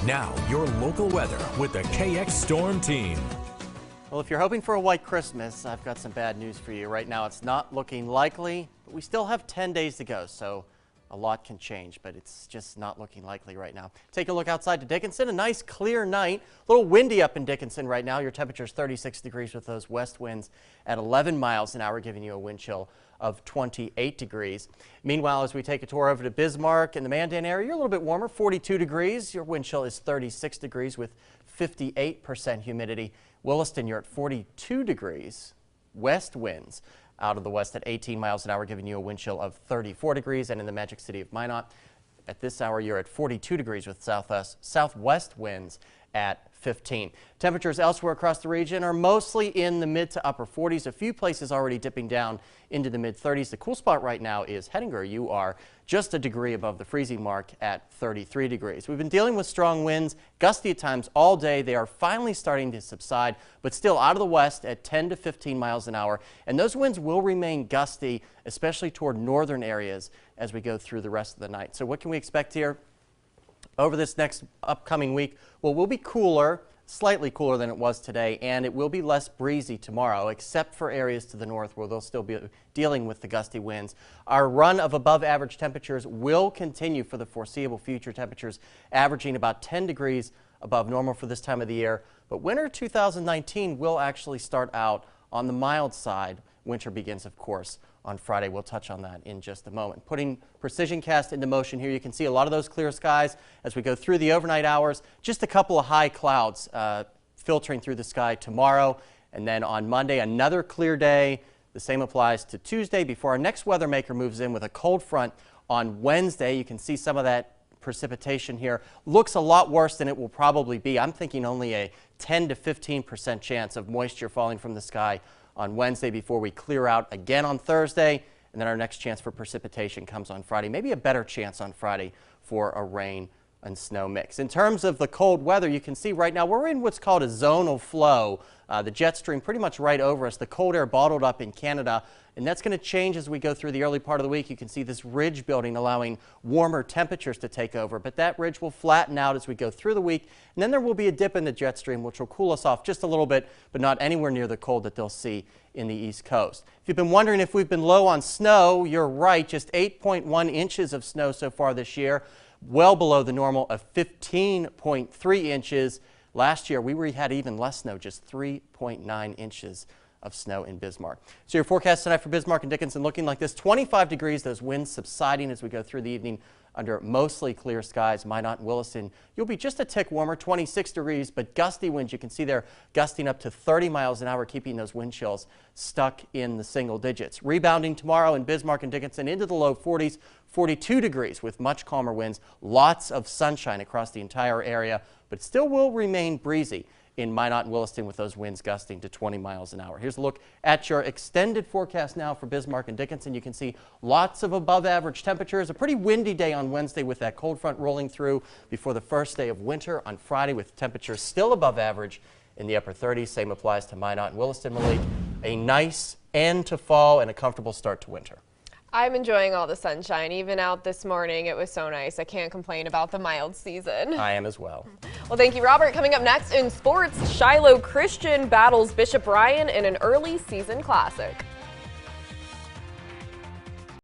Now, your local weather with the KX Storm Team. Well, if you're hoping for a white Christmas, I've got some bad news for you. Right now, it's not looking likely, but we still have 10 days to go, so a lot can change, but it's just not looking likely right now. Take a look outside to Dickinson. A nice clear night. A little windy up in Dickinson right now. Your temperature is 36 degrees with those west winds at 11 miles an hour, giving you a wind chill of 28 degrees. Meanwhile, as we take a tour over to Bismarck and the Mandan area, you're a little bit warmer, 42 degrees. Your wind chill is 36 degrees with 58% humidity. Williston, you're at 42 degrees. West winds out of the west at 18 miles an hour, giving you a wind chill of 34 degrees. And in the Magic City of Minot, at this hour, you're at 42 degrees with southwest winds at 15. Temperatures elsewhere across the region are mostly in the mid to upper 40s. A few places already dipping down into the mid 30s. The cool spot right now is Hettinger. You are just a degree above the freezing mark at 33 degrees. We've been dealing with strong winds, gusty at times all day. They are finally starting to subside, but still out of the west at 10 to 15 miles an hour. And those winds will remain gusty, especially toward northern areas as we go through the rest of the night. So what can we expect here over this next upcoming week? Well, we'll be cooler, slightly cooler than it was today, and it will be less breezy tomorrow, except for areas to the north where they'll still be dealing with the gusty winds. Our run of above average temperatures will continue for the foreseeable future. Temperatures averaging about 10 degrees above normal for this time of the year. But winter 2019 will actually start out on the mild side. Winter begins, of course, on Friday. We'll touch on that in just a moment. Putting precision cast into motion here, you can see a lot of those clear skies as we go through the overnight hours. Just a couple of high clouds filtering through the sky tomorrow, and then on Monday another clear day. The same applies to Tuesday before our next weather maker moves in with a cold front on Wednesday. You can see some of that precipitation here. Looks a lot worse than it will probably be. I'm thinking only a 10 to 15% chance of moisture falling from the sky on Wednesday before we clear out again on Thursday, and then our next chance for precipitation comes on Friday. Maybe a better chance on Friday for a rain and snow mix. In terms of the cold weather, you can see right now we're in what's called a zonal flow. The jet stream pretty much right over us, the cold air bottled up in Canada, and that's going to change as we go through the early part of the week. You can see this ridge building, allowing warmer temperatures to take over, but that ridge will flatten out as we go through the week, and then there will be a dip in the jet stream, which will cool us off just a little bit, but not anywhere near the cold that they'll see in the East Coast. If you've been wondering if we've been low on snow, you're right. Just 8.1 inches of snow so far this year, well below the normal of 15.3 inches. Last year, we had even less snow, just 3.9 inches of snow in Bismarck. So your forecast tonight for Bismarck and Dickinson looking like this: 25 degrees, those winds subsiding as we go through the evening under mostly clear skies. Minot and Williston, you'll be just a tick warmer, 26 degrees, but gusty winds. You can see they're gusting up to 30 miles an hour, keeping those wind chills stuck in the single digits. Rebounding tomorrow in Bismarck and Dickinson into the low 40s, 42 degrees with much calmer winds. Lots of sunshine across the entire area, but it still will remain breezy in Minot and Williston with those winds gusting to 20 miles an hour. Here's a look at your extended forecast now for Bismarck and Dickinson. You can see lots of above average temperatures. A pretty windy day on Wednesday with that cold front rolling through before the first day of winter on Friday, with temperatures still above average in the upper 30s. Same applies to Minot and Williston. Malik, a nice end to fall and a comfortable start to winter. I'm enjoying all the sunshine. Even out this morning, it was so nice. I can't complain about the mild season. I am as well. Well, thank you, Robert. Coming up next in sports, Shiloh Christian battles Bishop Ryan in an early season classic.